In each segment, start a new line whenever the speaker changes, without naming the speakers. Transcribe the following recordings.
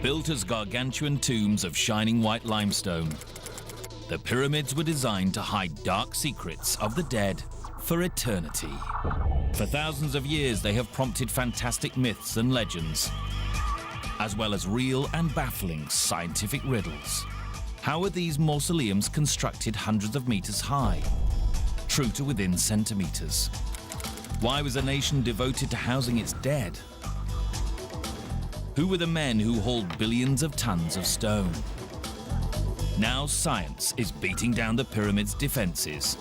Built as gargantuan tombs of shining white limestone, the pyramids were designed to hide dark secrets of the dead for eternity. For thousands of years, they have prompted fantastic myths and legends, as well as real and baffling scientific riddles. How were these mausoleums constructed hundreds of meters high, true to within centimeters? Why was a nation devoted to housing its dead? Who were the men who hauled billions of tons of stone? Now science is beating down the pyramids' defenses,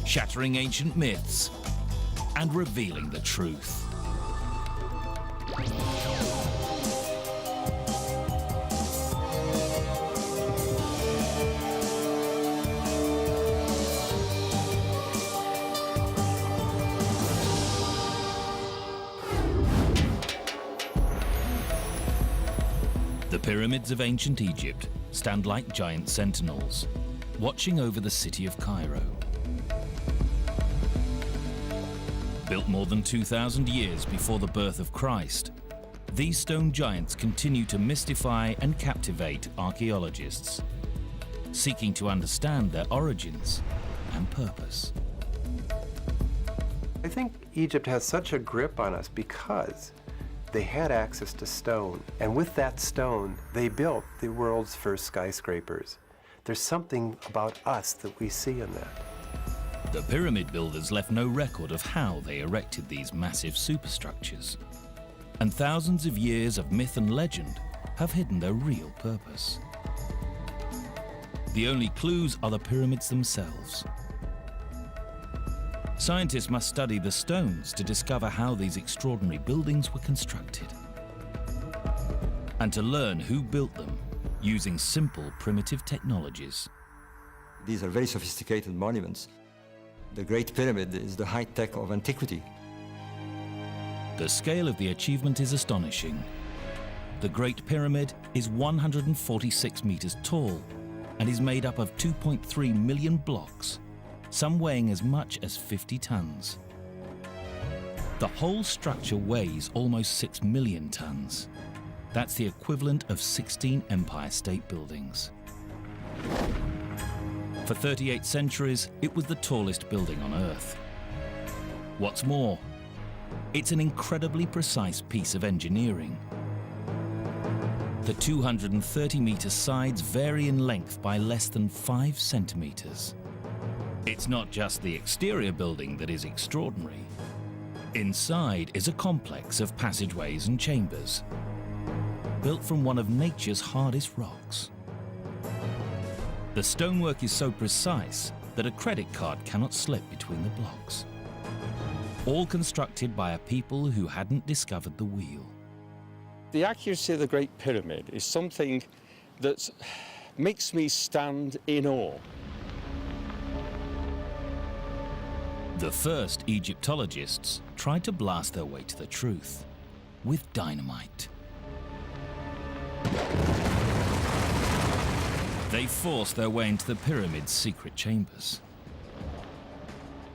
shattering ancient myths and revealing the truth. The pyramids of ancient Egypt stand like giant sentinels, watching over the city of Cairo. Built more than 2,000 years before the birth of Christ, these stone giants continue to mystify and captivate archaeologists, seeking to understand their origins and purpose.
I think Egypt has such a grip on us because they had access to stone, and with that stone, they built the world's first skyscrapers. There's something about us that we see in that.
The pyramid builders left no record of how they erected these massive superstructures, and thousands of years of myth and legend have hidden their real purpose. The only clues are the pyramids themselves. Scientists must study the stones to discover how these extraordinary buildings were constructed, and to learn who built them using simple, primitive technologies.
These are very sophisticated monuments. The Great Pyramid is the high-tech of antiquity.
The scale of the achievement is astonishing. The Great Pyramid is 146 meters tall and is made up of 2.3 million blocks, some weighing as much as 50 tons. The whole structure weighs almost 6 million tons. That's the equivalent of 16 Empire State Buildings. For 38 centuries, it was the tallest building on Earth. What's more, it's an incredibly precise piece of engineering. The 230-meter sides vary in length by less than 5 centimeters. It's not just the exterior building that is extraordinary. Inside is a complex of passageways and chambers, built from one of nature's hardest rocks. The stonework is so precise that a credit card cannot slip between the blocks. All constructed by a people who hadn't discovered the wheel.
The accuracy of the Great Pyramid is something that makes me stand in awe.
The first Egyptologists tried to blast their way to the truth with dynamite. They forced their way into the pyramid's secret chambers.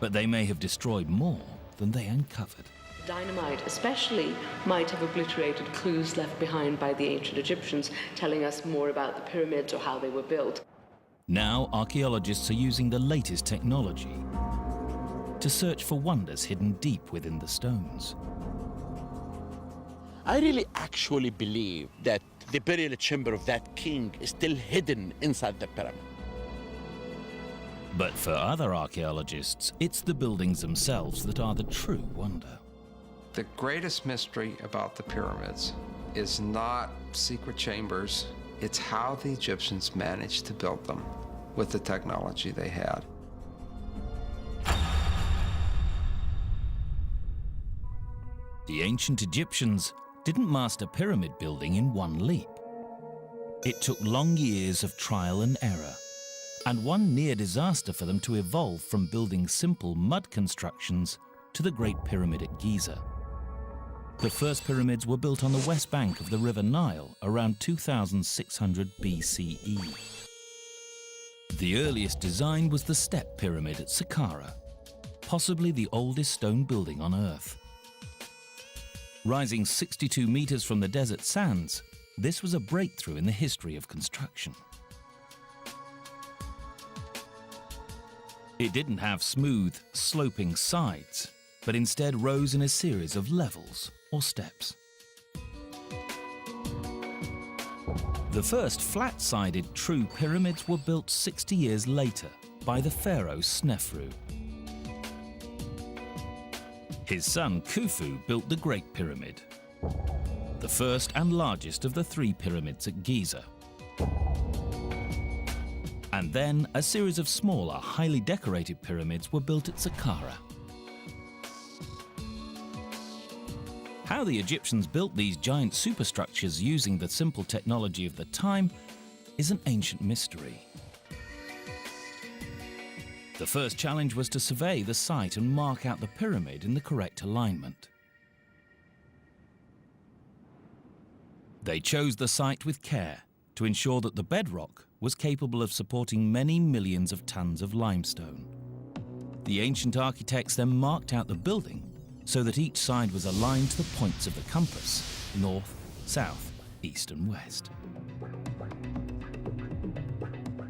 But they may have destroyed more than they uncovered.
Dynamite especially might have obliterated clues left behind by the ancient Egyptians, telling us more about the pyramids or how they were built.
Now archaeologists are using the latest technology to search for wonders hidden deep within the stones.
I really actually believe that the burial chamber of that king is still hidden inside the pyramid.
But for other archaeologists, it's the buildings themselves that are the true wonder.
The greatest mystery about the pyramids is not secret chambers, it's how the Egyptians managed to build them with the technology they had.
The ancient Egyptians didn't master pyramid building in one leap. It took long years of trial and error, and one near disaster for them to evolve from building simple mud constructions to the Great Pyramid at Giza. The first pyramids were built on the west bank of the River Nile around 2600 BCE. The earliest design was the Step Pyramid at Saqqara, possibly the oldest stone building on Earth. Rising 62 meters from the desert sands, this was a breakthrough in the history of construction. It didn't have smooth, sloping sides, but instead rose in a series of levels or steps. The first flat-sided true pyramids were built 60 years later by the pharaoh Snefru. His son Khufu built the Great Pyramid, the first and largest of the 3 pyramids at Giza. And then a series of smaller, highly decorated pyramids were built at Saqqara. How the Egyptians built these giant superstructures using the simple technology of the time is an ancient mystery. The first challenge was to survey the site and mark out the pyramid in the correct alignment. They chose the site with care to ensure that the bedrock was capable of supporting many millions of tons of limestone. The ancient architects then marked out the building so that each side was aligned to the points of the compass: north, south, east and west.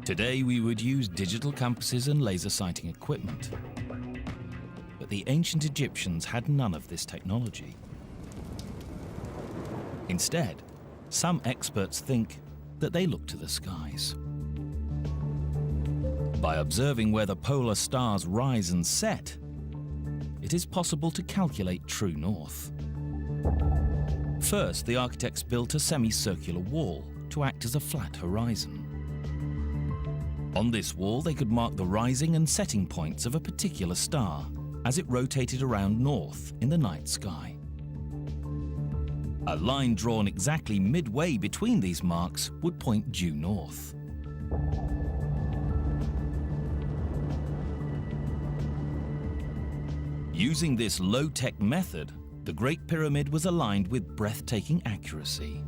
Today we would use digital compasses and laser sighting equipment. But the ancient Egyptians had none of this technology. Instead, some experts think that they look to the skies. By observing where the polar stars rise and set, it is possible to calculate true north. First, the architects built a semicircular wall to act as a flat horizon. On this wall, they could mark the rising and setting points of a particular star as it rotated around north in the night sky. A line drawn exactly midway between these marks would point due north. Using this low-tech method, the Great Pyramid was aligned with breathtaking accuracy.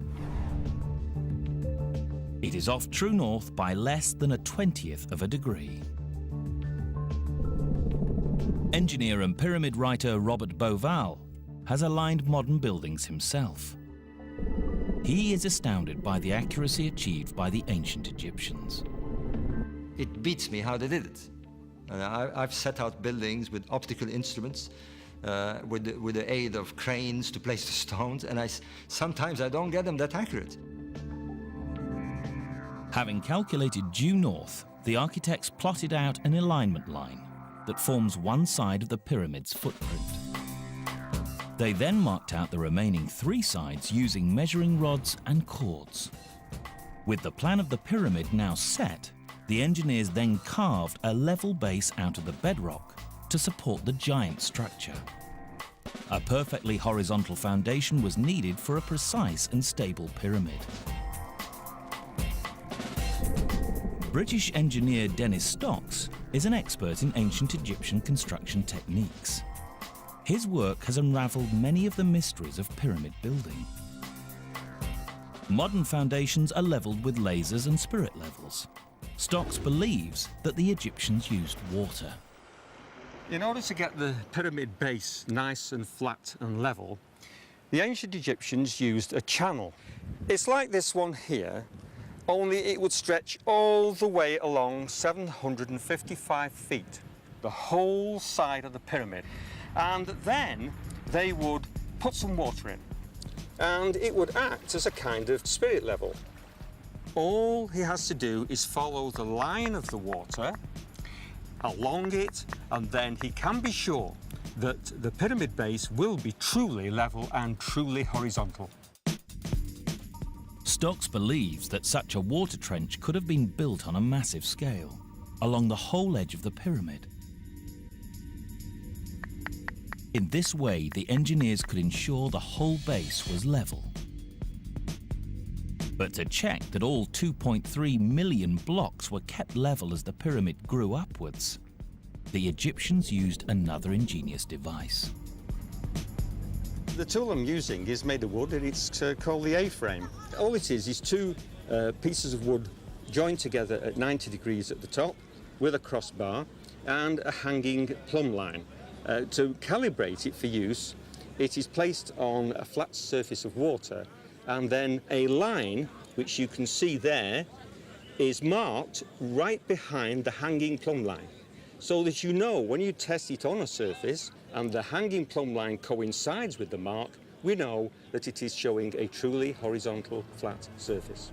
It is off true north by less than a 20th of a degree. Engineer and pyramid writer Robert Bauval has aligned modern buildings himself. He is astounded by the accuracy achieved by the ancient Egyptians.
It beats me how they did it. I've set out buildings with optical instruments, with the aid of cranes to place the stones, and sometimes I don't get them that accurate.
Having calculated due north, the architects plotted out an alignment line that forms one side of the pyramid's footprint. They then marked out the remaining 3 sides using measuring rods and cords. With the plan of the pyramid now set, the engineers then carved a level base out of the bedrock to support the giant structure. A perfectly horizontal foundation was needed for a precise and stable pyramid. British engineer Dennis Stocks is an expert in ancient Egyptian construction techniques. His work has unraveled many of the mysteries of pyramid building. Modern foundations are leveled with lasers and spirit levels. Stocks believes that the Egyptians used water.
In order to get the pyramid base nice and flat and level, the ancient Egyptians used a channel. It's like this one here, only it would stretch all the way along 755 feet, the whole side of the pyramid. And then they would put some water in, and it would act as a kind of spirit level. All he has to do is follow the line of the water along it, and then he can be sure that the pyramid base will be truly level and truly horizontal.
Stocks believes that such a water trench could have been built on a massive scale, along the whole edge of the pyramid. In this way, the engineers could ensure the whole base was level. But to check that all 2.3 million blocks were kept level as the pyramid grew upwards, the Egyptians used another ingenious device.
The tool I'm using is made of wood, and it's called the A-frame. All it is 2 pieces of wood joined together at 90 degrees at the top with a crossbar and a hanging plumb line. To calibrate it for use, it is placed on a flat surface of water and then a line, which you can see there, is marked right behind the hanging plumb line, so that you know when you test it on a surface and the hanging plumb line coincides with the mark, we know that it is showing a truly horizontal flat surface.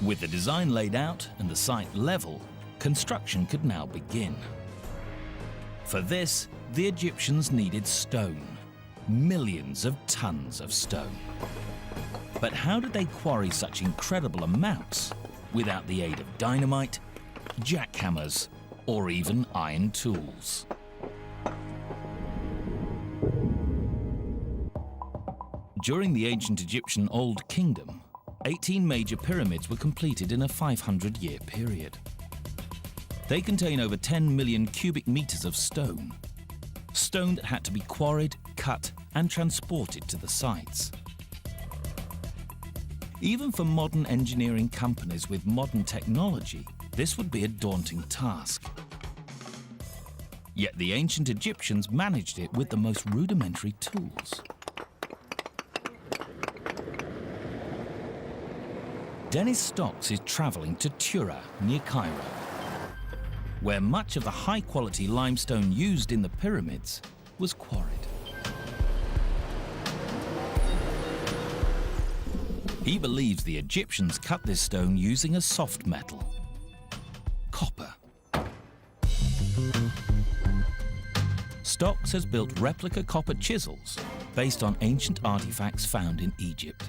With the design laid out and the site level, construction could now begin. For this, the Egyptians needed stone, millions of tons of stone. But how did they quarry such incredible amounts without the aid of dynamite, jackhammers, or even iron tools? During the ancient Egyptian Old Kingdom, 18 major pyramids were completed in a 500-year period. They contain over 10 million cubic meters of stone that had to be quarried, cut, and transported to the sites. Even for modern engineering companies with modern technology, this would be a daunting task. Yet the ancient Egyptians managed it with the most rudimentary tools. Dennis Stocks is travelling to Tura, near Cairo, where much of the high-quality limestone used in the pyramids was quarried. He believes the Egyptians cut this stone using a soft metal, copper. Stocks has built replica copper chisels based on ancient artifacts found in Egypt.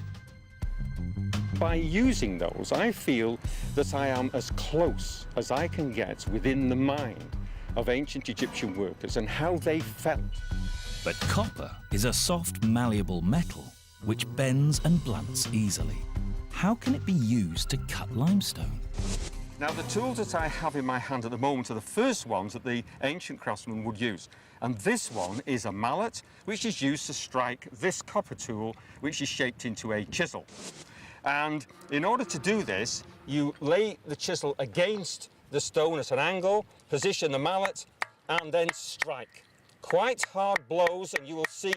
By using those, I feel that I am as close as I can get within the mind of ancient Egyptian workers and how they felt.
But copper is a soft, malleable metal which bends and blunts easily. How can it be used to cut limestone?
Now, the tools that I have in my hand at the moment are the first ones that the ancient craftsmen would use. And this one is a mallet, which is used to strike this copper tool, which is shaped into a chisel. And in order to do this, you lay the chisel against the stone at an angle, position the mallet, and then strike. Quite hard blows, and you will see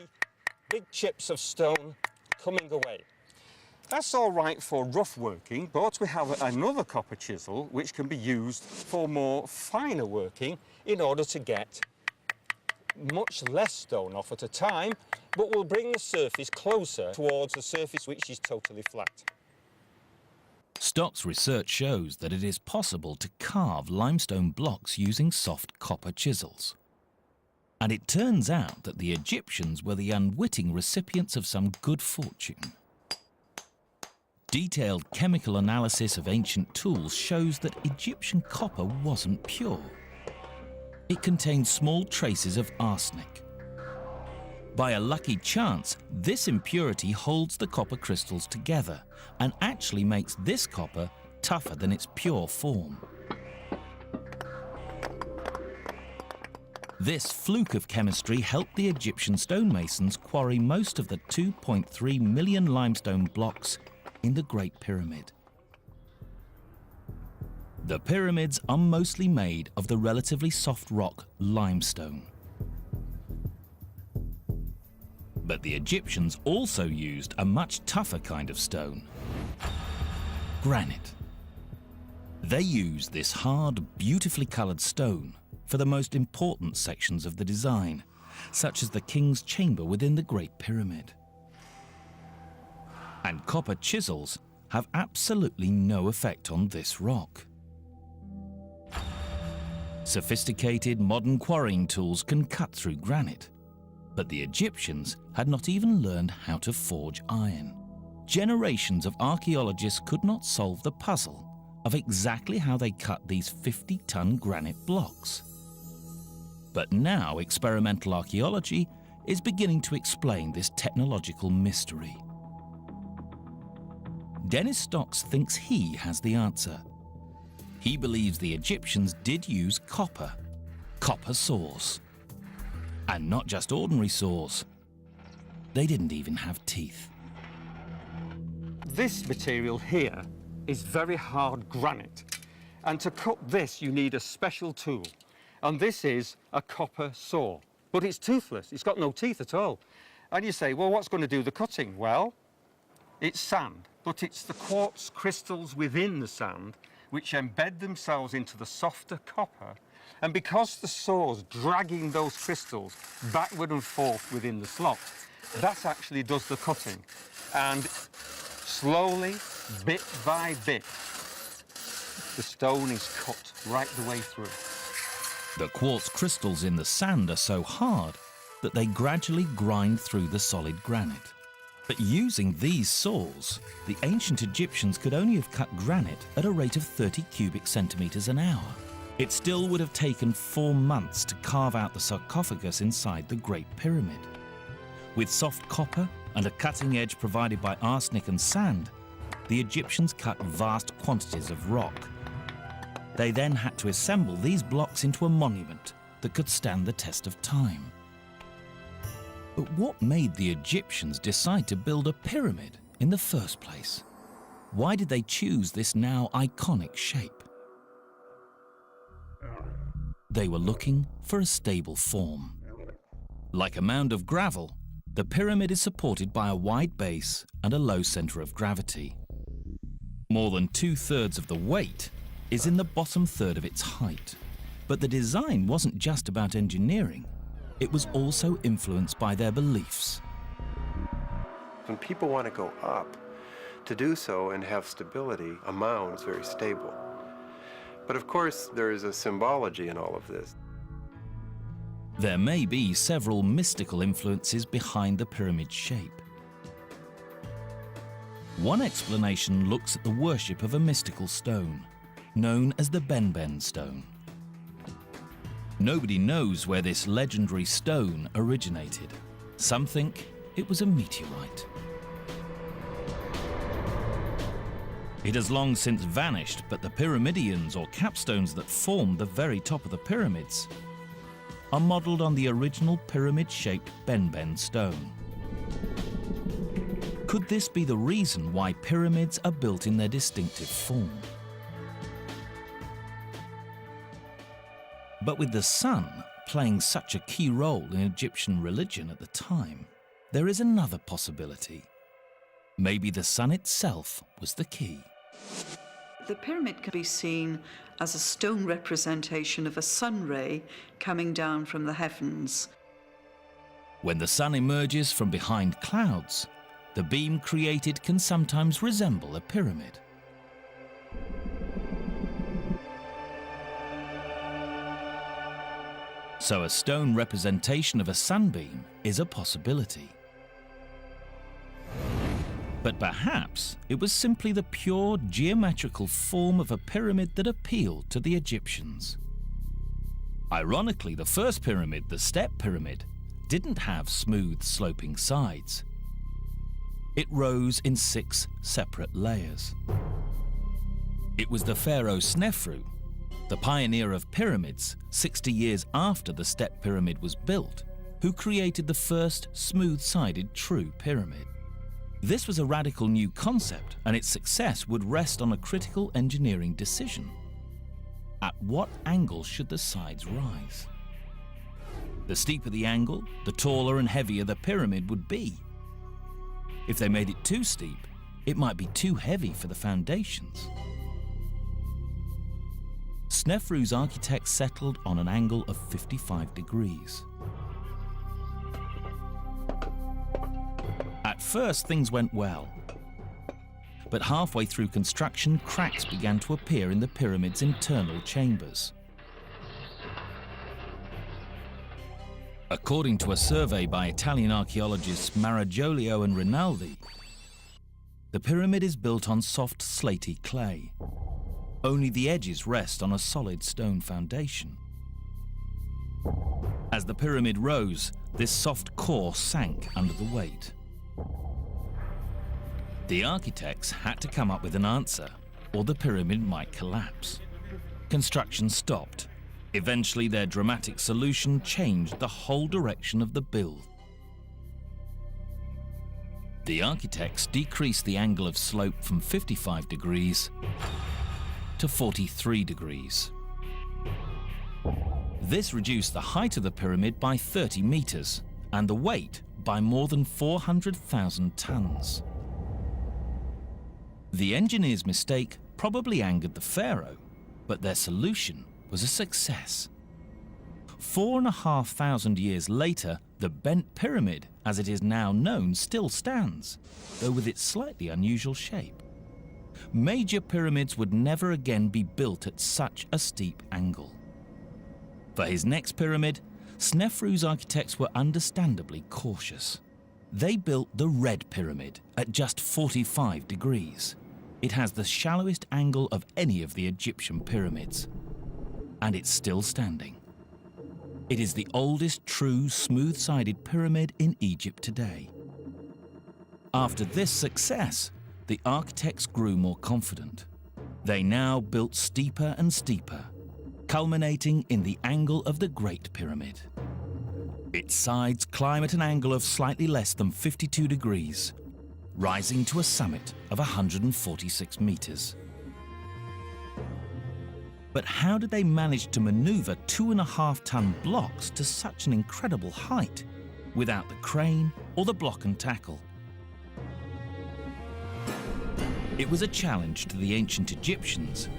big chips of stone coming away. That's all right for rough working, but we have another copper chisel which can be used for more finer working in order to get much less stone off at a time, but will bring the surface closer towards the surface which is totally flat.
Stock's research shows that it is possible to carve limestone blocks using soft copper chisels. And it turns out that the Egyptians were the unwitting recipients of some good fortune. Detailed chemical analysis of ancient tools shows that Egyptian copper wasn't pure. It contained small traces of arsenic. By a lucky chance, this impurity holds the copper crystals together and actually makes this copper tougher than its pure form. This fluke of chemistry helped the Egyptian stonemasons quarry most of the 2.3 million limestone blocks in the Great Pyramid. The pyramids are mostly made of the relatively soft rock limestone. But the Egyptians also used a much tougher kind of stone, granite. They used this hard, beautifully coloured stone for the most important sections of the design, such as the king's chamber within the Great Pyramid. And copper chisels have absolutely no effect on this rock. Sophisticated modern quarrying tools can cut through granite, but the Egyptians had not even learned how to forge iron. Generations of archaeologists could not solve the puzzle of exactly how they cut these 50-ton granite blocks. But now experimental archaeology is beginning to explain this technological mystery. Dennis Stocks thinks he has the answer. He believes the Egyptians did use copper saws. And not just ordinary saws. They didn't even have teeth.
This material here is very hard granite. And to cut this, you need a special tool. And this is a copper saw. But it's toothless. It's got no teeth at all. And you say, well, what's going to do the cutting? Well, It's sand, but it's the quartz crystals within the sand which embed themselves into the softer copper. And because the saw's dragging those crystals backward and forth within the slot, that actually does the cutting. And slowly, bit by bit, the stone is cut right the way through.
The quartz crystals in the sand are so hard that they gradually grind through the solid granite. But using these saws, the ancient Egyptians could only have cut granite at a rate of 30 cubic centimeters an hour. It still would have taken 4 months to carve out the sarcophagus inside the Great Pyramid. With soft copper and a cutting edge provided by arsenic and sand, the Egyptians cut vast quantities of rock. They then had to assemble these blocks into a monument that could stand the test of time. But what made the Egyptians decide to build a pyramid in the first place? Why did they choose this now iconic shape? They were looking for a stable form. Like a mound of gravel, the pyramid is supported by a wide base and a low center of gravity. More than 2/3 of the weight is in the bottom third of its height. But the design wasn't just about engineering. It was also influenced by their beliefs.
When people want to go up, to do so and have stability, a mound is very stable. But of course, there is a symbology in all of this.
There may be several mystical influences behind the pyramid shape. One explanation looks at the worship of a mystical stone, known as the Benben stone. Nobody knows where this legendary stone originated. Some think it was a meteorite. It has long since vanished, but the pyramidions or capstones that form the very top of the pyramids are modelled on the original pyramid-shaped Benben stone. Could this be the reason why pyramids are built in their distinctive form? But with the sun playing such a key role in Egyptian religion at the time, there is another possibility. Maybe the sun itself was the key.
The pyramid can be seen as a stone representation of a sun ray coming down from the heavens.
When the sun emerges from behind clouds, the beam created can sometimes resemble a pyramid. So a stone representation of a sunbeam is a possibility. But perhaps it was simply the pure geometrical form of a pyramid that appealed to the Egyptians. Ironically, the first pyramid, the step pyramid, didn't have smooth sloping sides. It rose in 6 separate layers. It was the pharaoh Snefru, the pioneer of pyramids 60 years after the step pyramid was built, who created the first smooth-sided true pyramid. This was a radical new concept, and its success would rest on a critical engineering decision. At what angle should the sides rise? The steeper the angle, the taller and heavier the pyramid would be. If they made it too steep, it might be too heavy for the foundations. Snefru's architects settled on an angle of 55 degrees. At first, things went well. But halfway through construction, cracks began to appear in the pyramid's internal chambers. According to a survey by Italian archaeologists Maraggiolio and Rinaldi, the pyramid is built on soft slaty clay. Only the edges rest on a solid stone foundation. As the pyramid rose, this soft core sank under the weight. The architects had to come up with an answer, or the pyramid might collapse. Construction stopped. Eventually, their dramatic solution changed the whole direction of the build. The architects decreased the angle of slope from 55 degrees to 43 degrees. This reduced the height of the pyramid by 30 meters and the weight by more than 400,000 tons. The engineer's mistake probably angered the pharaoh, but their solution was a success. 4,500 years later, the bent pyramid, as it is now known, still stands, though with its slightly unusual shape. Major pyramids would never again be built at such a steep angle. For his next pyramid, Snefru's architects were understandably cautious. They built the Red Pyramid at just 45 degrees. It has the shallowest angle of any of the Egyptian pyramids, and it's still standing. It is the oldest true smooth-sided pyramid in Egypt today. After this success, the architects grew more confident. They now built steeper and steeper, culminating in the angle of the Great Pyramid. Its sides climb at an angle of slightly less than 52 degrees, rising to a summit of 146 meters. But how did they manage to maneuver 2.5-ton blocks to such an incredible height without the crane or the block and tackle? It was a challenge to the ancient Egyptians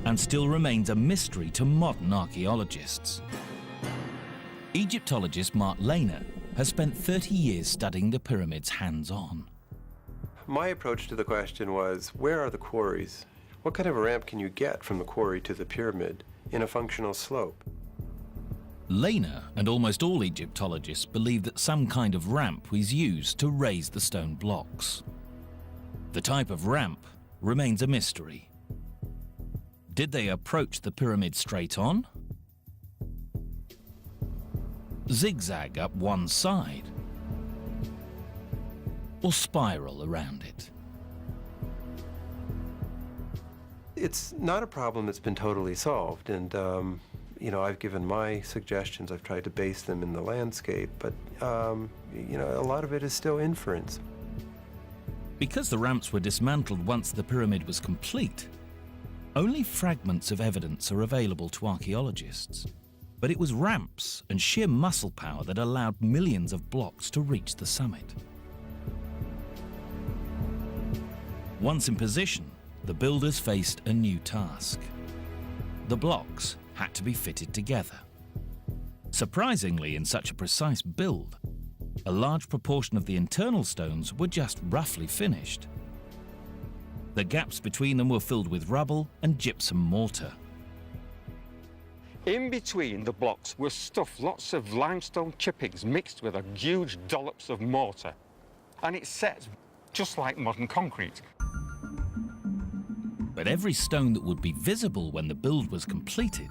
and still remains a mystery to modern archaeologists. Egyptologist Mark Lehner has spent 30 years studying the pyramids hands-on.
My approach to the question was, where are the quarries? What kind of a ramp can you get from the quarry to the pyramid in a functional slope?
Lehner and almost all Egyptologists believe that some kind of ramp was used to raise the stone blocks. The type of ramp remains a mystery. Did they approach the pyramid straight on? Zigzag up one side? Or spiral around it?
It's not a problem that's been totally solved, and I've given my suggestions. I've tried to base them in the landscape, but a lot of it is still inference.
Because the ramps were dismantled once the pyramid was complete, only fragments of evidence are available to archaeologists. But it was ramps and sheer muscle power that allowed millions of blocks to reach the summit. Once in position, the builders faced a new task. The blocks had to be fitted together. Surprisingly, in such a precise build, a large proportion of the internal stones were just roughly finished. The gaps between them were filled with rubble and gypsum mortar.
In between the blocks were stuffed lots of limestone chippings mixed with a huge dollops of mortar. And it set just like modern concrete.
But every stone that would be visible when the build was completed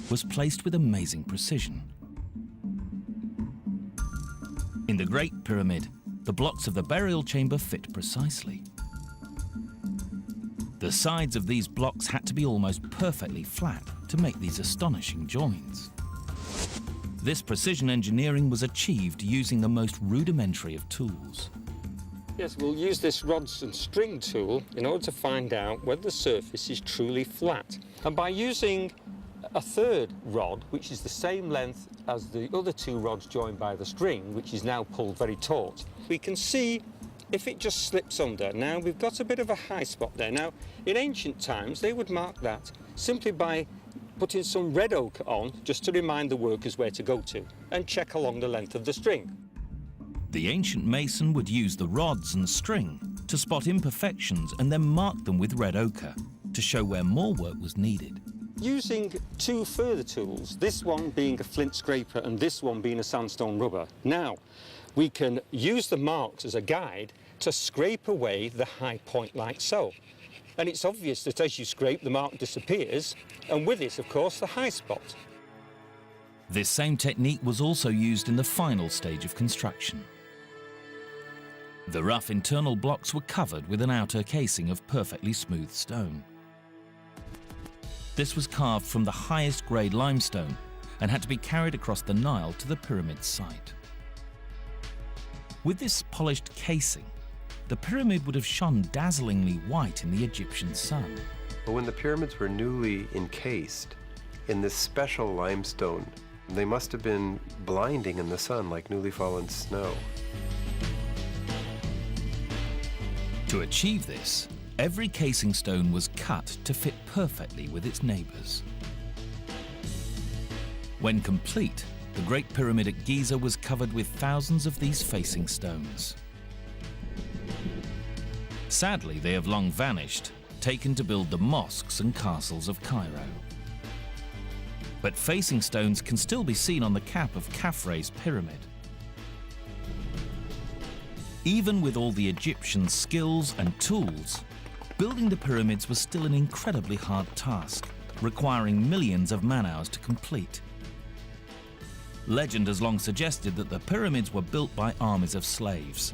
was placed with amazing precision. In the Great Pyramid, the blocks of the burial chamber fit precisely. The sides of these blocks had to be almost perfectly flat to make these astonishing joins. This precision engineering was achieved using the most rudimentary of tools.
Yes, we'll use this rods and string tool in order to find out whether the surface is truly flat. And by using a third rod, which is the same length as the other two rods joined by the string, which is now pulled very taut, we can see if it just slips under. Now, we've got a bit of a high spot there. Now, in ancient times, they would mark that simply by putting some red ochre on, just to remind the workers where to go to, and check along the length of the string.
The ancient mason would use the rods and string to spot imperfections and then mark them with red ochre to show where more work was needed.
Using two further tools, this one being a flint scraper and this one being a sandstone rubber, now we can use the marks as a guide to scrape away the high point like so. And it's obvious that as you scrape, the mark disappears, and with it, of course, the high spot.
This same technique was also used in the final stage of construction. The rough internal blocks were covered with an outer casing of perfectly smooth stone. This was carved from the highest grade limestone and had to be carried across the Nile to the pyramid site. With this polished casing, the pyramid would have shone dazzlingly white in the Egyptian sun.
But when the pyramids were newly encased in this special limestone, they must have been blinding in the sun like newly fallen snow.
To achieve this, every casing stone was cut to fit perfectly with its neighbors. When complete, the Great Pyramid at Giza was covered with thousands of these facing stones. Sadly, they have long vanished, taken to build the mosques and castles of Cairo. But facing stones can still be seen on the cap of Khafre's pyramid. Even with all the Egyptian skills and tools, building the pyramids was still an incredibly hard task, requiring millions of man-hours to complete. Legend has long suggested that the pyramids were built by armies of slaves.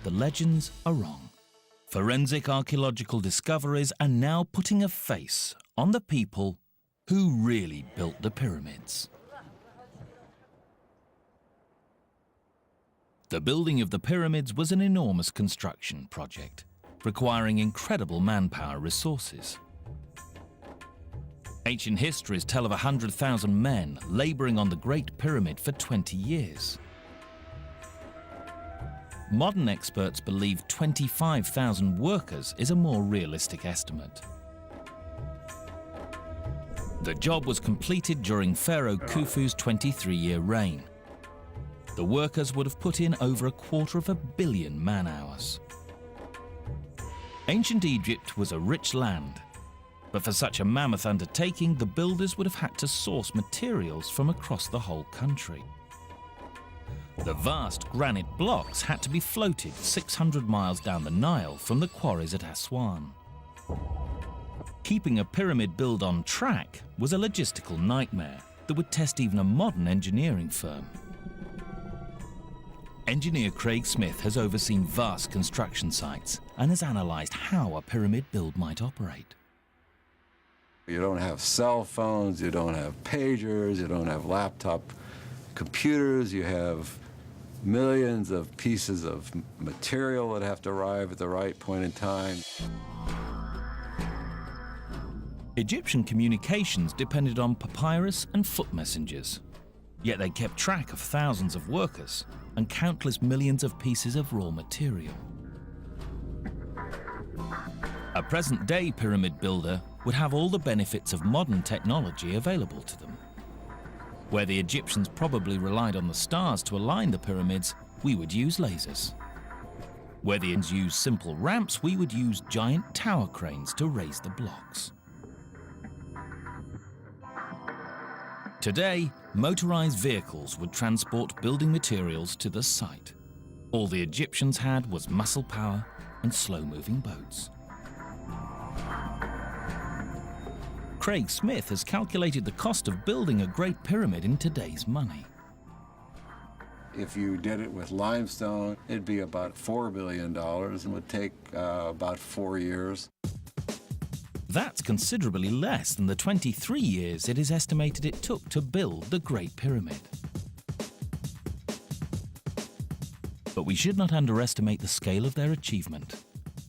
The legends are wrong. Forensic archaeological discoveries are now putting a face on the people who really built the pyramids. The building of the pyramids was an enormous construction project, requiring incredible manpower resources. Ancient histories tell of 100,000 men laboring on the Great Pyramid for 20 years. Modern experts believe 25,000 workers is a more realistic estimate. The job was completed during Pharaoh Khufu's 23-year reign. The workers would have put in over 250 million man-hours. Ancient Egypt was a rich land, but for such a mammoth undertaking, the builders would have had to source materials from across the whole country. The vast granite blocks had to be floated 600 miles down the Nile from the quarries at Aswan. Keeping a pyramid build on track was a logistical nightmare that would test even a modern engineering firm. Engineer Craig Smith has overseen vast construction sites and has analysed how a pyramid build might operate.
You don't have cell phones, you don't have pagers, you don't have laptop computers, you have millions of pieces of material that have to arrive at the right point in time.
Egyptian communications depended on papyrus and foot messengers, yet they kept track of thousands of workers and countless millions of pieces of raw material. A present-day pyramid builder would have all the benefits of modern technology available to them. Where the Egyptians probably relied on the stars to align the pyramids, we would use lasers. Where the Indians used simple ramps, we would use giant tower cranes to raise the blocks. Today, motorized vehicles would transport building materials to the site. All the Egyptians had was muscle power and slow-moving boats. Craig Smith has calculated the cost of building a Great Pyramid in today's money.
If you did it with limestone, it'd be about $4 billion and would take about 4 years.
That's considerably less than the 23 years it is estimated it took to build the Great Pyramid. But we should not underestimate the scale of their achievement.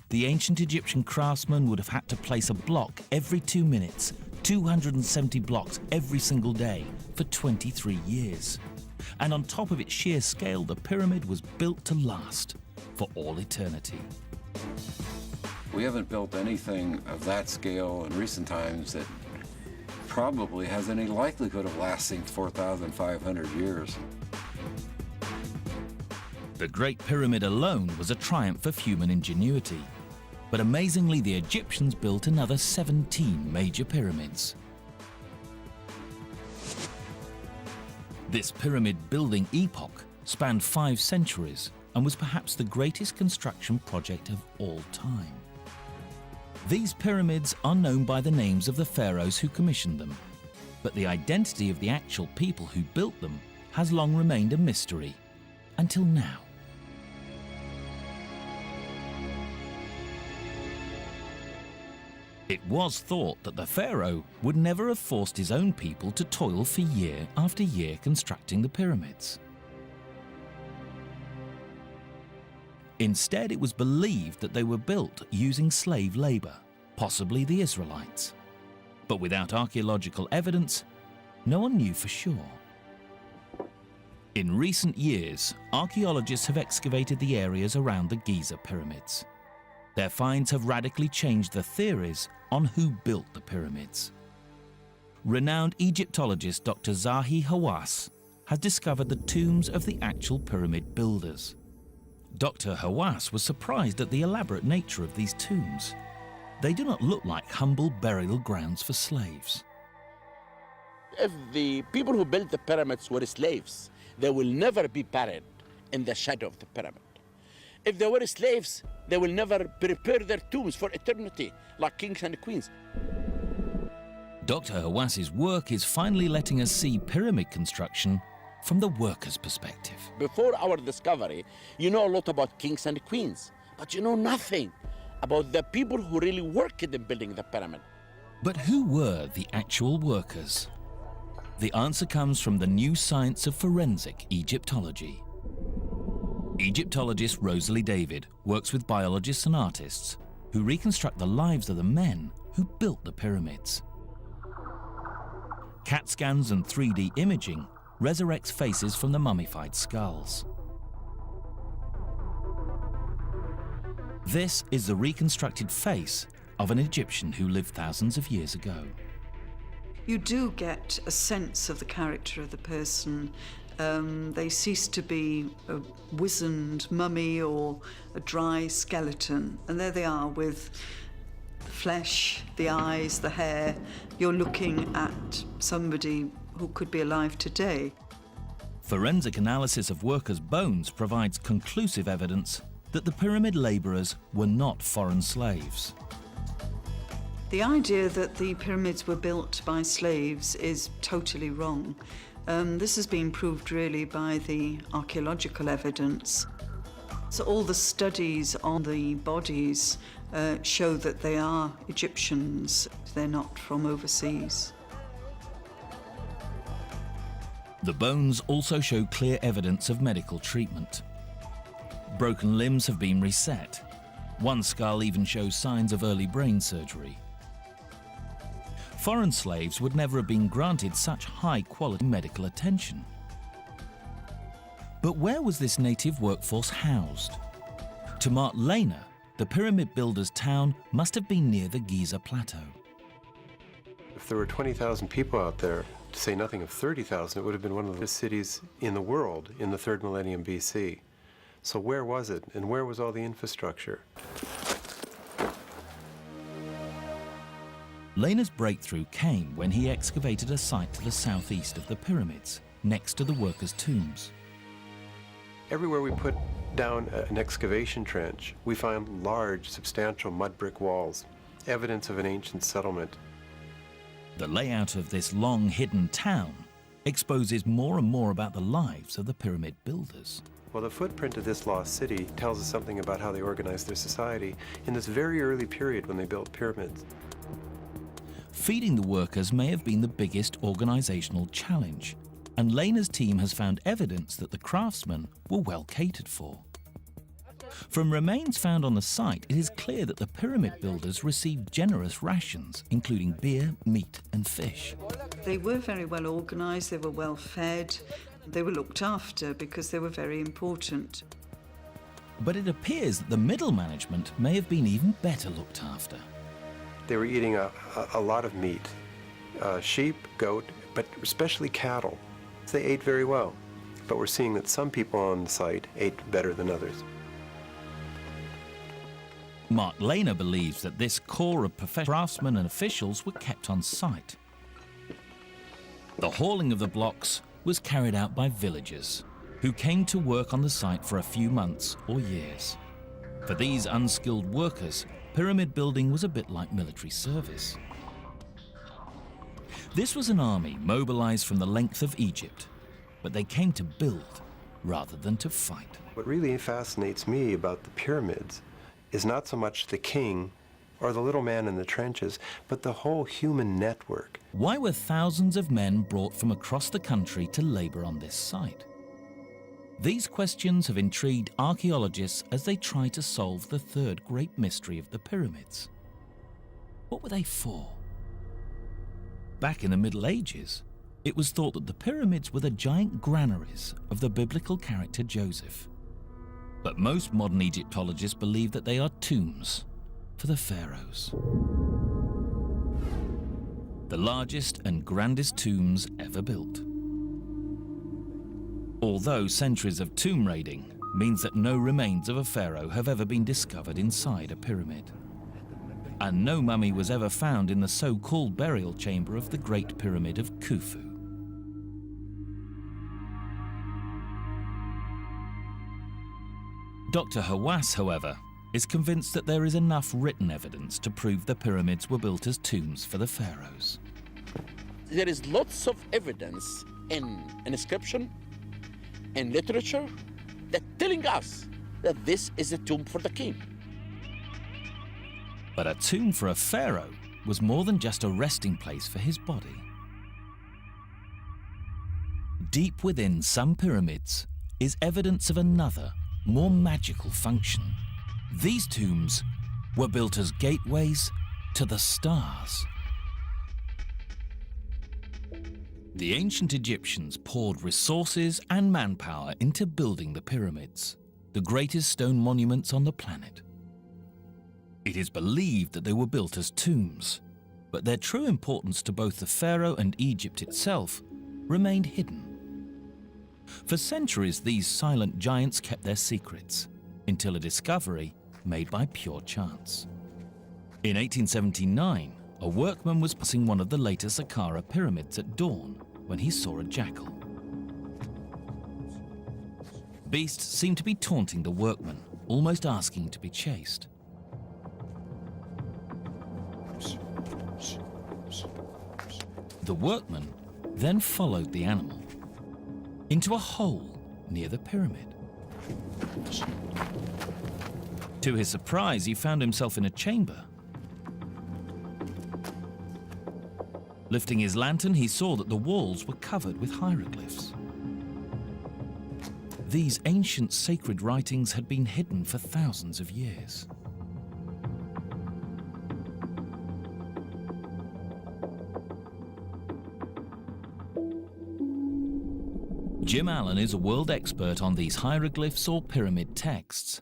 The ancient Egyptian craftsmen would have had to place a block every 2 minutes, 270 blocks every single day for 23 years. And on top of its sheer scale, the pyramid was built to last for all eternity.
We haven't built anything of that scale in recent times that probably has any likelihood of lasting 4,500 years.
The Great Pyramid alone was a triumph of human ingenuity. But amazingly, the Egyptians built another 17 major pyramids. This pyramid building epoch spanned 5 centuries and was perhaps the greatest construction project of all time. These pyramids are known by the names of the pharaohs who commissioned them, but the identity of the actual people who built them has long remained a mystery, until now. It was thought that the pharaoh would never have forced his own people to toil for year after year constructing the pyramids. Instead, it was believed that they were built using slave labor, possibly the Israelites. But without archaeological evidence, no one knew for sure. In recent years, archaeologists have excavated the areas around the Giza pyramids. Their finds have radically changed the theories on who built the pyramids. Renowned Egyptologist Dr. Zahi Hawass has discovered the tombs of the actual pyramid builders. Dr. Hawass was surprised at the elaborate nature of these tombs. They do not look like humble burial grounds for slaves.
If the people who built the pyramids were slaves, they will never be buried in the shadow of the pyramid. If they were slaves, they will never prepare their tombs for eternity, like kings and queens.
Dr. Hawass's work is finally letting us see pyramid construction from the worker's perspective.
Before our discovery, you know a lot about kings and queens, but you know nothing about the people who really worked in building the pyramid.
But who were the actual workers? The answer comes from the new science of forensic Egyptology. Egyptologist Rosalie David works with biologists and artists who reconstruct the lives of the men who built the pyramids. CAT scans and 3D imaging resurrects faces from the mummified skulls. This is the reconstructed face of an Egyptian who lived thousands of years ago.
You do get a sense of the character of the person. They cease to be a wizened mummy or a dry skeleton. And there they are with the flesh, the eyes, the hair. You're looking at somebody who could be alive today.
Forensic analysis of workers' bones provides conclusive evidence that the pyramid labourers were not foreign slaves.
The idea that the pyramids were built by slaves is totally wrong. This has been proved really by the archaeological evidence. So all the studies on the bodies show that they are Egyptians. They're not from overseas.
The bones also show clear evidence of medical treatment. Broken limbs have been reset. One skull even shows signs of early brain surgery. Foreign slaves would never have been granted such high-quality medical attention. But where was this native workforce housed? To Mark Lehner, the pyramid builders' town must have been near the Giza Plateau.
If there were 20,000 people out there, to say nothing of 30,000, it would have been one of the cities in the world in the 3rd millennium BC. So where was it, and where was all the infrastructure?
Lehner's breakthrough came when he excavated a site to the southeast of the pyramids, next to the workers' tombs.
Everywhere we put down an excavation trench, we found large, substantial mud brick walls, evidence of an ancient settlement.
The layout of this long hidden town exposes more and more about the lives of the pyramid builders.
Well, the footprint of this lost city tells us something about how they organized their society in this very early period when they built pyramids.
Feeding the workers may have been the biggest organizational challenge, and Lehner's team has found evidence that the craftsmen were well catered for. From remains found on the site, it is clear that the pyramid builders received generous rations, including beer, meat, and fish.
They were very well organized, they were well fed, they were looked after because they were very important.
But it appears that the middle management may have been even better looked after.
They were eating a lot of meat, sheep, goat, but especially cattle. They ate very well, but we're seeing that some people on the site ate better than others.
Mark Lehner believes that this core of professional craftsmen and officials were kept on site. The hauling of the blocks was carried out by villagers who came to work on the site for a few months or years. For these unskilled workers, pyramid building was a bit like military service. This was an army mobilized from the length of Egypt, but they came to build rather than to fight.
What really fascinates me about the pyramids is not so much the king or the little man in the trenches, but the whole human network.
Why were thousands of men brought from across the country to labor on this site? These questions have intrigued archaeologists as they try to solve the third great mystery of the pyramids. What were they for? Back in the Middle Ages, it was thought that the pyramids were the giant granaries of the biblical character Joseph. But most modern Egyptologists believe that they are tombs for the pharaohs. The largest and grandest tombs ever built. Although centuries of tomb raiding means that no remains of a pharaoh have ever been discovered inside a pyramid. And no mummy was ever found in the so-called burial chamber of the Great Pyramid of Khufu. Dr. Hawass, however, is convinced that there is enough written evidence to prove the pyramids were built as tombs for the pharaohs.
There is lots of evidence in inscription, in literature, that telling us that this is a tomb for the king.
But a tomb for a pharaoh was more than just a resting place for his body. Deep within some pyramids is evidence of another, more magical function. These tombs were built as gateways to the stars. The ancient Egyptians poured resources and manpower into building the pyramids, the greatest stone monuments on the planet. It is believed that they were built as tombs, but their true importance to both the pharaoh and Egypt itself remained hidden. For centuries, these silent giants kept their secrets, until a discovery made by pure chance. In 1879, a workman was passing one of the later Saqqara pyramids at dawn when he saw a jackal. Beast seemed to be taunting the workman, almost asking to be chased. The workman then followed the animal into a hole near the pyramid. To his surprise, he found himself in a chamber. Lifting his lantern, he saw that the walls were covered with hieroglyphs. These ancient sacred writings had been hidden for thousands of years. Jim Allen is a world expert on these hieroglyphs or pyramid texts.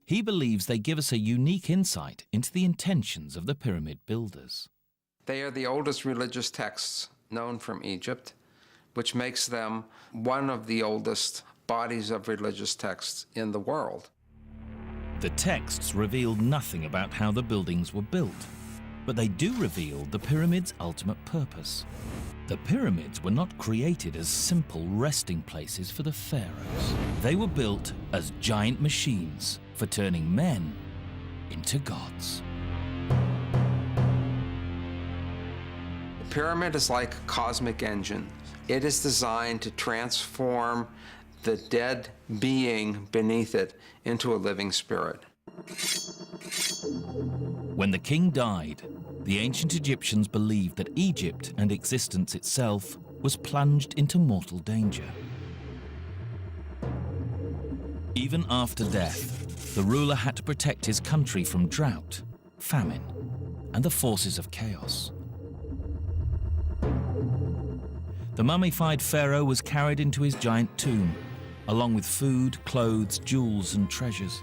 He believes they give us a unique insight into the intentions of the pyramid builders.
They are the oldest religious texts known from Egypt, which makes them one of the oldest bodies of religious texts in the world.
The texts reveal nothing about how the buildings were built, but they do reveal the pyramid's ultimate purpose. The pyramids were not created as simple resting places for the pharaohs. They were built as giant machines for turning men into gods.
The pyramid is like a cosmic engine. It is designed to transform the dead being beneath it into a living spirit.
When the king died, the ancient Egyptians believed that Egypt and existence itself was plunged into mortal danger. Even after death, the ruler had to protect his country from drought, famine, and the forces of chaos. The mummified pharaoh was carried into his giant tomb, along with food, clothes, jewels, and treasures.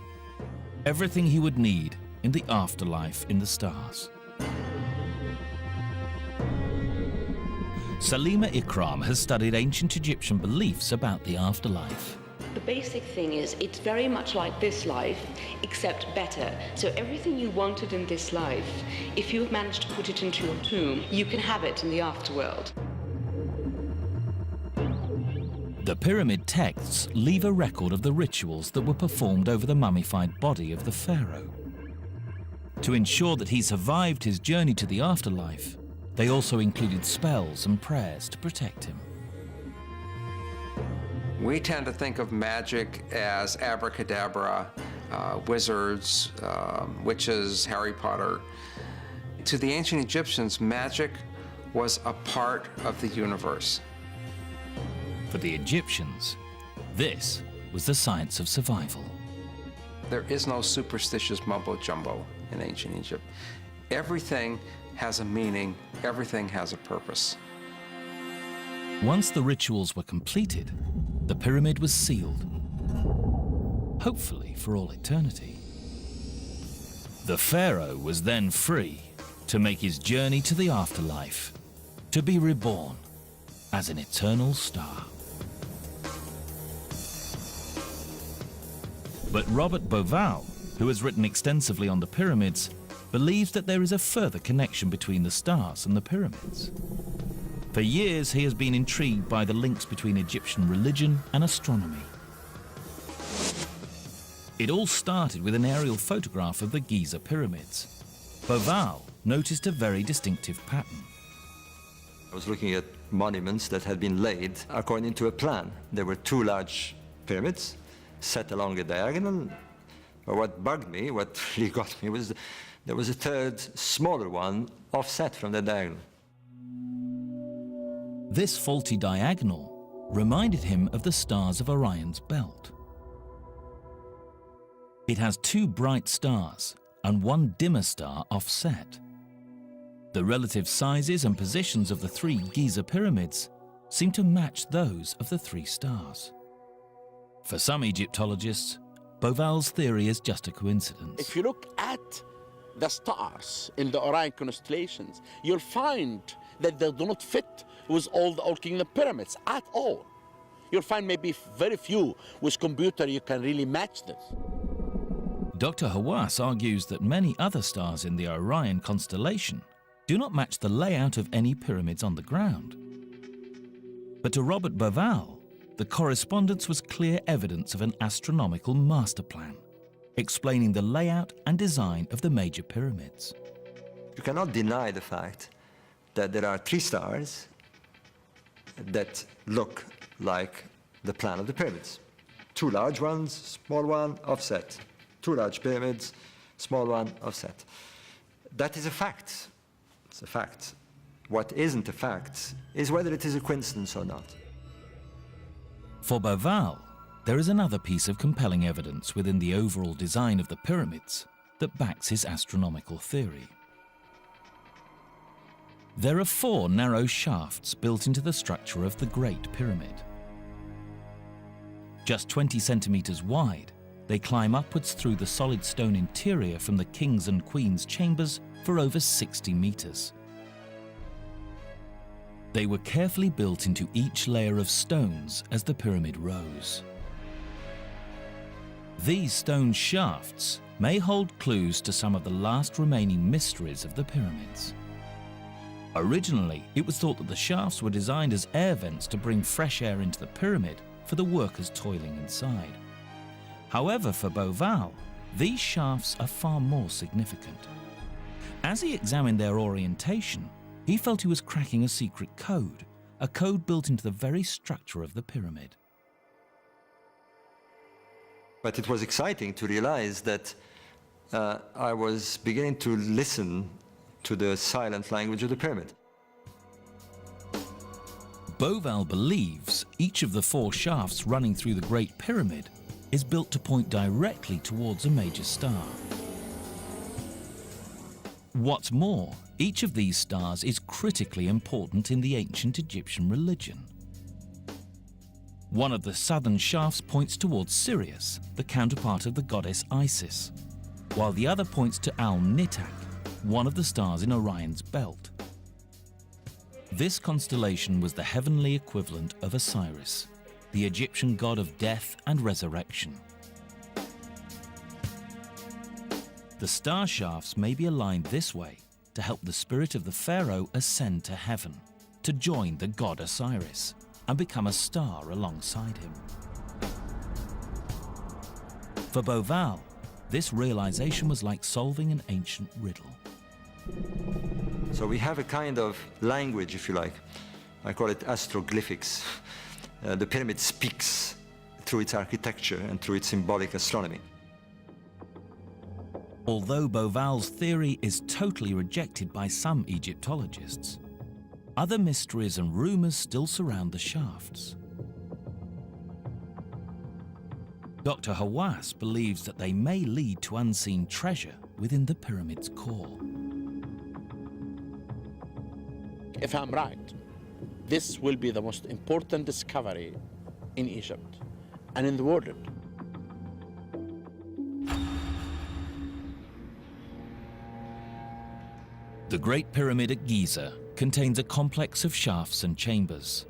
Everything he would need in the afterlife in the stars. Salima Ikram has studied ancient Egyptian beliefs about the afterlife.
The basic thing is it's very much like this life, except better. So everything you wanted in this life, if you've managed to put it into your tomb, you can have it in the afterworld.
The pyramid texts leave a record of the rituals that were performed over the mummified body of the pharaoh. To ensure that he survived his journey to the afterlife, they also included spells and prayers to protect him.
We tend to think of magic as abracadabra, wizards, witches, Harry Potter. To the ancient Egyptians, magic was a part of the universe.
For the Egyptians, this was the science of survival.
There is no superstitious mumbo-jumbo in ancient Egypt. Everything has a meaning, everything has a purpose.
Once the rituals were completed, the pyramid was sealed. hopefully for all eternity. The pharaoh was then free to make his journey to the afterlife, to be reborn as an eternal star. But Robert Bauval, who has written extensively on the pyramids, believes that there is a further connection between the stars and the pyramids. For years, he has been intrigued by the links between Egyptian religion and astronomy. It all started with an aerial photograph of the Giza pyramids. Bauval noticed a very distinctive pattern.
I was looking at monuments that had been laid according to a plan. There were two large pyramids set along a diagonal. But what bugged me, what really got me, was there was a third, smaller one offset from the diagonal.
This faulty diagonal reminded him of the stars of Orion's belt. It has two bright stars and one dimmer star offset. The relative sizes and positions of the three Giza pyramids seem to match those of the three stars. For some Egyptologists, Bauval's theory is just a coincidence.
If you look at the stars in the Orion constellations, you'll find that they do not fit with all the Old Kingdom pyramids at all. You'll find maybe very few with computer you can really match this.
Dr. Hawass argues that many other stars in the Orion constellation do not match the layout of any pyramids on the ground. But to Robert Bauval, the correspondence was clear evidence of an astronomical master plan, explaining the layout and design of the major pyramids.
You cannot deny the fact that there are three stars that look like the plan of the pyramids. Two large ones, small one, offset. Two large pyramids, small one, offset. That is a fact. It's a fact. What isn't a fact is whether it is a coincidence or not.
For Bauval, there is another piece of compelling evidence within the overall design of the pyramids that backs his astronomical theory. There are four narrow shafts built into the structure of the Great Pyramid. Just 20 centimeters wide, they climb upwards through the solid stone interior from the king's and queen's chambers for over 60 meters. They were carefully built into each layer of stones as the pyramid rose. These stone shafts may hold clues to some of the last remaining mysteries of the pyramids. Originally, it was thought that the shafts were designed as air vents to bring fresh air into the pyramid for the workers toiling inside. However, for Bauval, these shafts are far more significant. As he examined their orientation, he felt he was cracking a secret code, a code built into the very structure of the pyramid.
But it was exciting to realize that I was beginning to listen to the silent language of the pyramid.
Bauval believes each of the four shafts running through the Great Pyramid is built to point directly towards a major star. What's more, each of these stars is critically important in the ancient Egyptian religion. One of the southern shafts points towards Sirius, the counterpart of the goddess Isis, while the other points to Al-Nitak, one of the stars in Orion's belt. This constellation was the heavenly equivalent of Osiris, the Egyptian god of death and resurrection. The star shafts may be aligned this way to help the spirit of the pharaoh ascend to heaven, to join the god Osiris and become a star alongside him. For Bauval, this realization was like solving an ancient riddle.
So we have a kind of language, if you like. I call it astroglyphics. The pyramid speaks through its architecture and through its symbolic astronomy.
Although Bauval's theory is totally rejected by some Egyptologists, other mysteries and rumors still surround the shafts. Dr. Hawass believes that they may lead to unseen treasure within the pyramid's core.
If I'm right, this will be the most important discovery in Egypt and in the world.
The Great Pyramid at Giza contains a complex of shafts and chambers.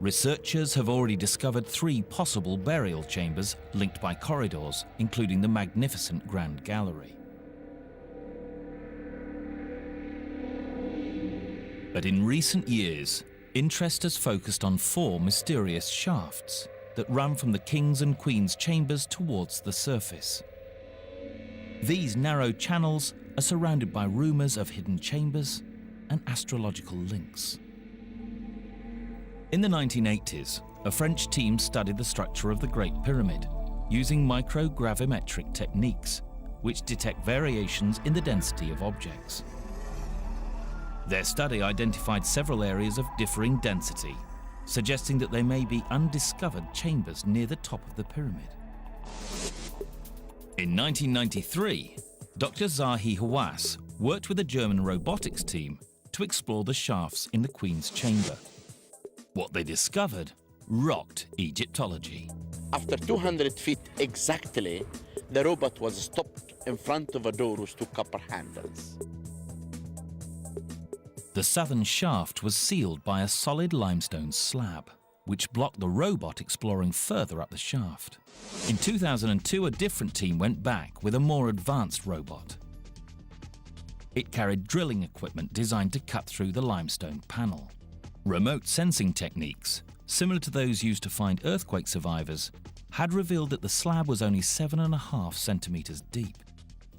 Researchers have already discovered 3 possible burial chambers linked by corridors, including the magnificent Grand Gallery. But in recent years, interest has focused on 4 mysterious shafts that run from the King's and Queen's chambers towards the surface. These narrow channels are surrounded by rumours of hidden chambers and astrological links. In the 1980s, a French team studied the structure of the Great Pyramid using microgravimetric techniques, which detect variations in the density of objects. Their study identified several areas of differing density, suggesting that there may be undiscovered chambers near the top of the pyramid. In 1993, Dr. Zahi Hawass worked with a German robotics team to explore the shafts in the Queen's chamber. What they discovered rocked Egyptology.
After 200 feet exactly, the robot was stopped in front of a door with 2 copper handles.
The southern shaft was sealed by a solid limestone slab, which blocked the robot exploring further up the shaft. In 2002, a different team went back with a more advanced robot. It carried drilling equipment designed to cut through the limestone panel. Remote sensing techniques, similar to those used to find earthquake survivors, had revealed that the slab was only 7.5 centimeters deep.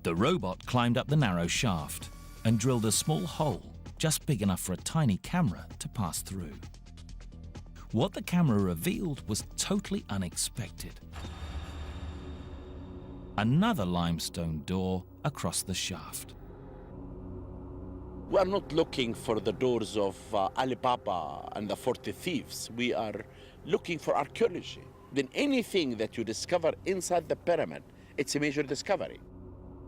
The robot climbed up the narrow shaft and drilled a small hole just big enough for a tiny camera to pass through. What the camera revealed was totally unexpected. Another limestone door across the shaft.
We are not looking for the doors of Alibaba and the 40 thieves. We are looking for archaeology. Then anything that you discover inside the pyramid, it's a major discovery.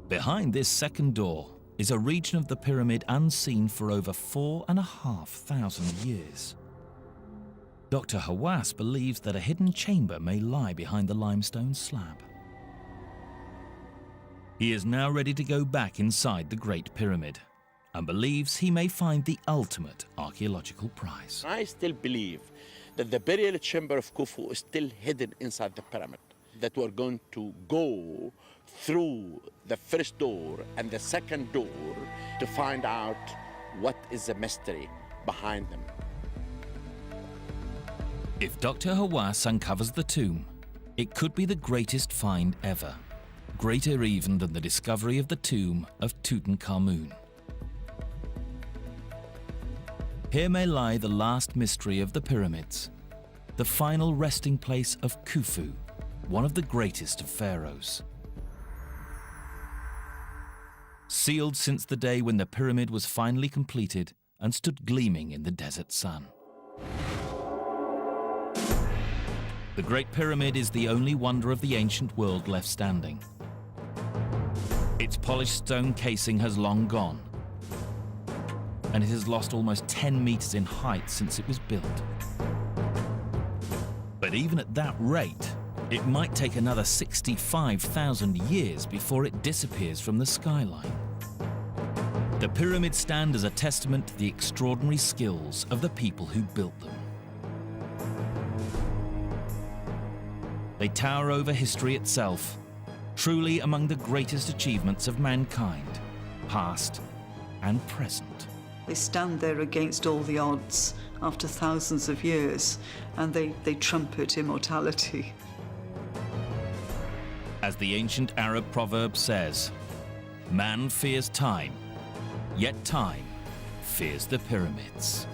Behind this second door is a region of the pyramid unseen for over 4,500 years. Dr. Hawass believes that a hidden chamber may lie behind the limestone slab. He is now ready to go back inside the Great Pyramid and believes he may find the ultimate archaeological prize.
I still believe that the burial chamber of Khufu is still hidden inside the pyramid, that we're going to go through the first door and the second door to find out what is the mystery behind them.
If Dr. Hawass uncovers the tomb, it could be the greatest find ever, greater even than the discovery of the tomb of Tutankhamun. Here may lie the last mystery of the pyramids, the final resting place of Khufu, one of the greatest of pharaohs. Sealed since the day when the pyramid was finally completed and stood gleaming in the desert sun. The Great Pyramid is the only wonder of the ancient world left standing. Its polished stone casing has long gone, and it has lost almost 10 meters in height since it was built. But even at that rate, it might take another 65,000 years before it disappears from the skyline. The pyramids stand as a testament to the extraordinary skills of the people who built them. They tower over history itself, truly among the greatest achievements of mankind, past and present.
They stand there against all the odds after thousands of years, and they trumpet immortality.
As the ancient Arab proverb says, man fears time, yet time fears the pyramids.